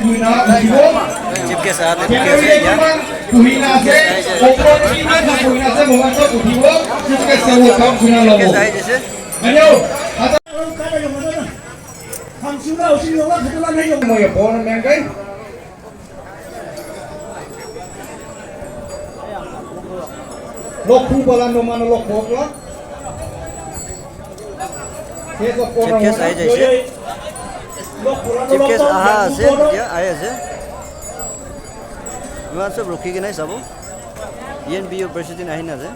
Chief guest ya. Lokku balan nomano lokku lah. Chief guest आए जैसे Chief guest aha से क्या आए से वहाँ सब रुकी कि नहीं सब ये NBU president आही ना से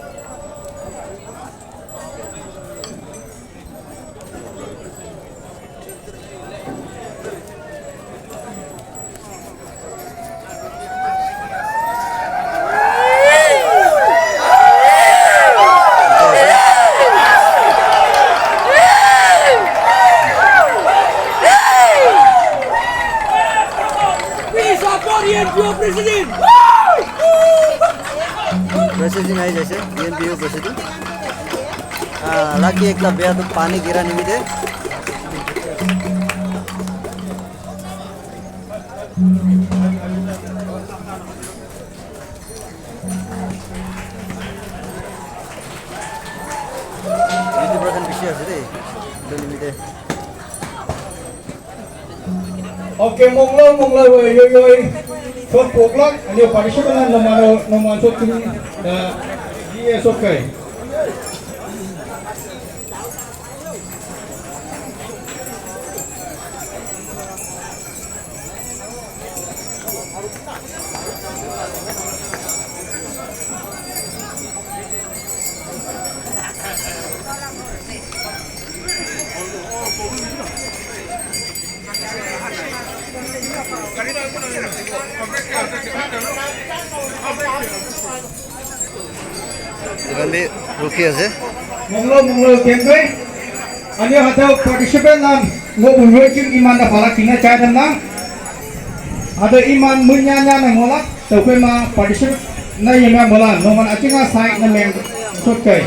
President आए जैसे NBU president हालांकि एक बेहद पानी गिरा नहीं मिले itu perasaan bisa sih deh mide Oke monglo yo Shot poklak, ani parishikanan nomano shot kini da dia sokai. Ikan bi ruki aja. Monglo kengkai. Ani ada participant nam ngobulwe king iman da pala kina cai dan nam. Ada iman munyanya na ngolak, tapi ma participant na yema bola, noman acinga sai na meng sotkai.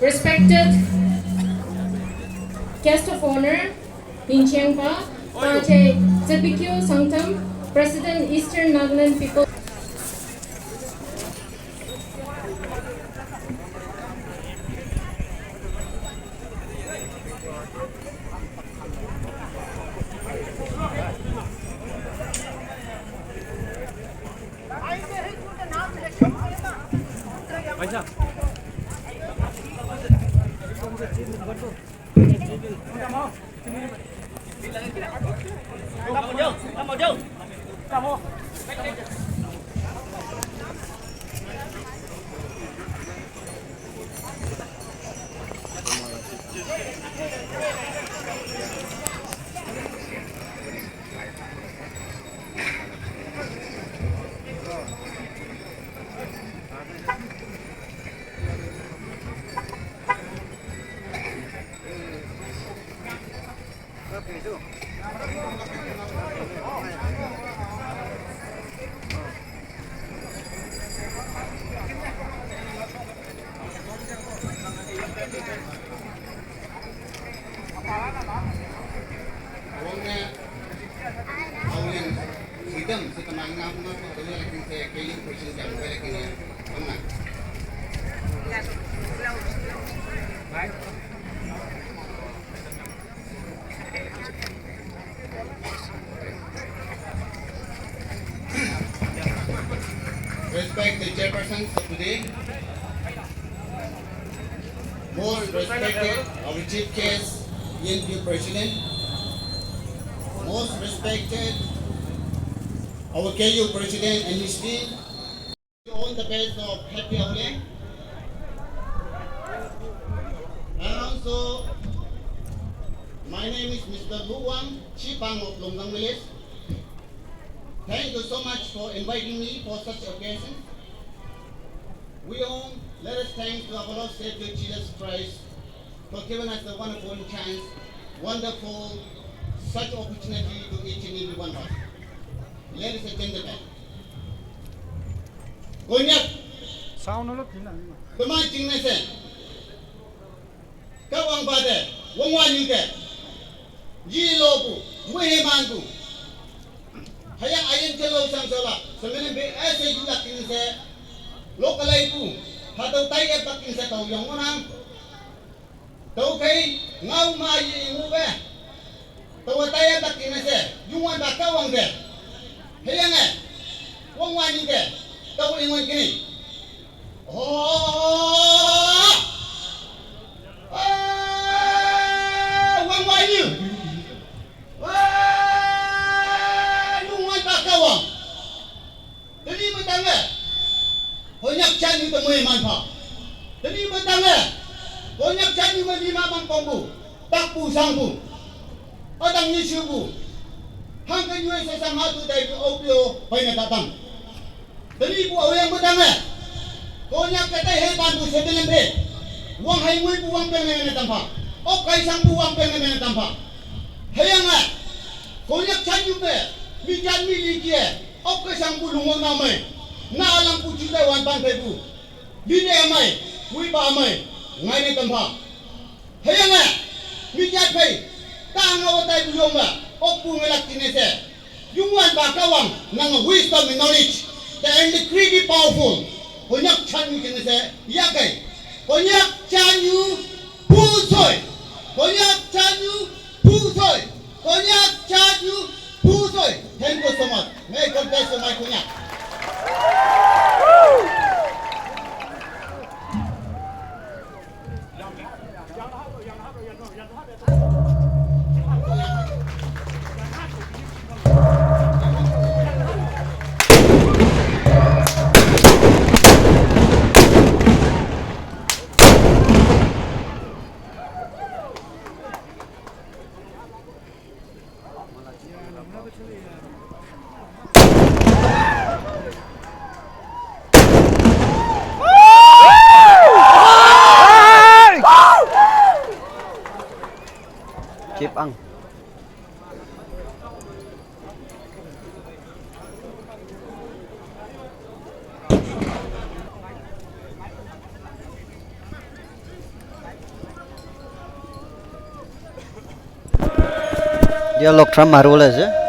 Respected guest of honor, in Chiangpa, Pache Zebikyo Sangtam, President Eastern Nagaland People. Aoleang sidam setemang ngam ngam tu dia lagi saya keliling kursi jam balik ini mana Respect the chairpersons of today. Most respected our chief guest, ENP President. Most respected our KU President and his team. On the best of Happy Aoleang. My name is Mr. Luwang Chipang of Longgang Village. Thank you so much for inviting me for such occasion. We all let us thank to our Lord Savior Jesus Christ for giving us the wonderful chance, wonderful such opportunity to each and every one of us. Ladies and gentlemen, konyak kemana cingnya se? Kawang pada, wangwan juga, jilobu, muhemanku. Hayang ayam celau sang salah, sebenarnya BS juga cingnya se. Lokal itu, hatau tay apa cingnya tahu yang mana? Tahu kai ngau mai ngube, tahu tay apa cingnya se? Jualan bakawang se. Hayang wangwan juga, tahu ingwan kini. Oh, wangwan you, jualan bakawang. Jadi bertanya, konyak cani itu manfaat. Jadi bertanya, konyak cani melima mangkongbu, takbu sangbu, adang nyisubu. Hangkan juga sesang hatu dari opio banyak datang. Jadi bu Aoleang bertanya, konyak kata hebat bu sebelum be, uang hai mui bu uang pengen tanpa, kai sang bu uang pengen tanpa. Hayang konyak cani be, mijan milikie, kai sang bu lungo namai, na alam puji wan pan bu, bine amai, mui ba amai, ngai ne tanpa. Hayang mijan kai, tang awatai bu yonga. Opu ngelak tinese, yungwan bakawang nang wisdom and knowledge, the incredibly powerful. Konyak chanyu tinese, yakai. Konyak chanyu pusoy. Konyak chanyu pusoy. Konyak chanyu pusoy. Thank you so much. May God bless you, my konyak. Chipang. Dia lokram marul aja.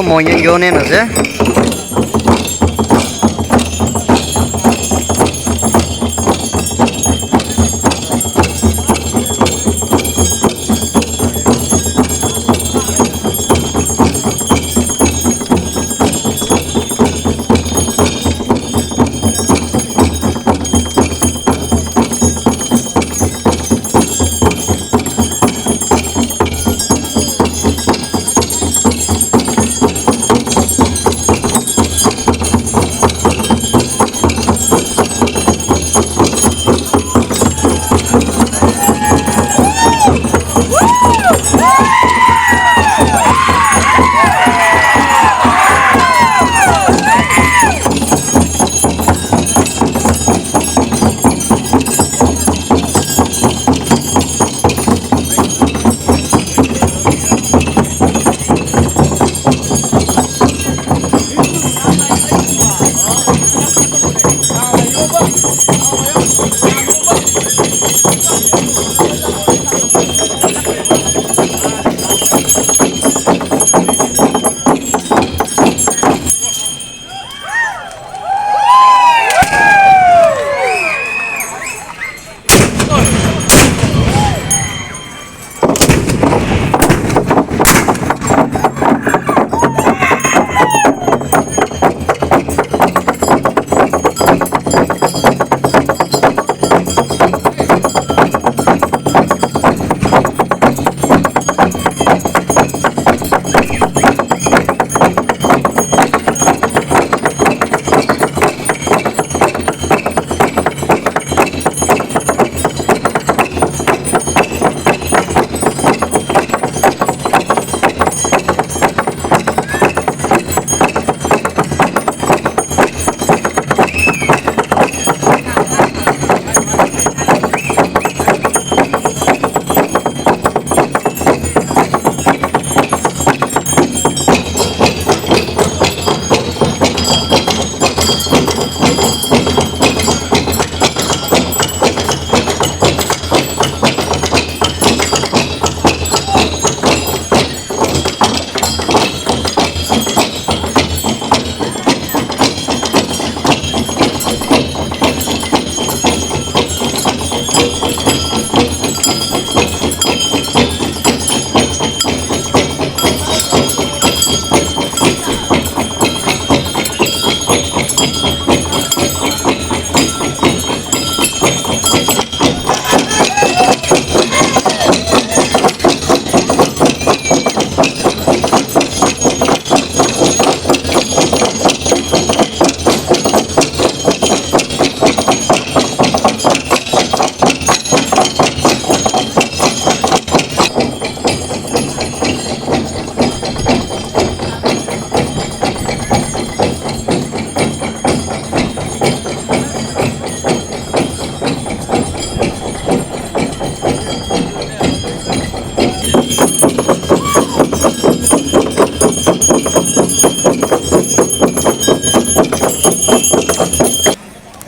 semuanya Yonen aja.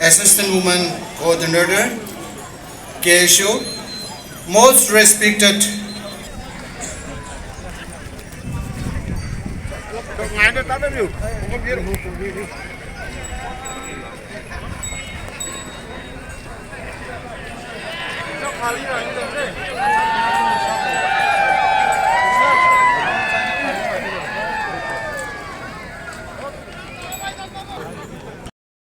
Assistant Woman Coordinator, KSO, most respected Kali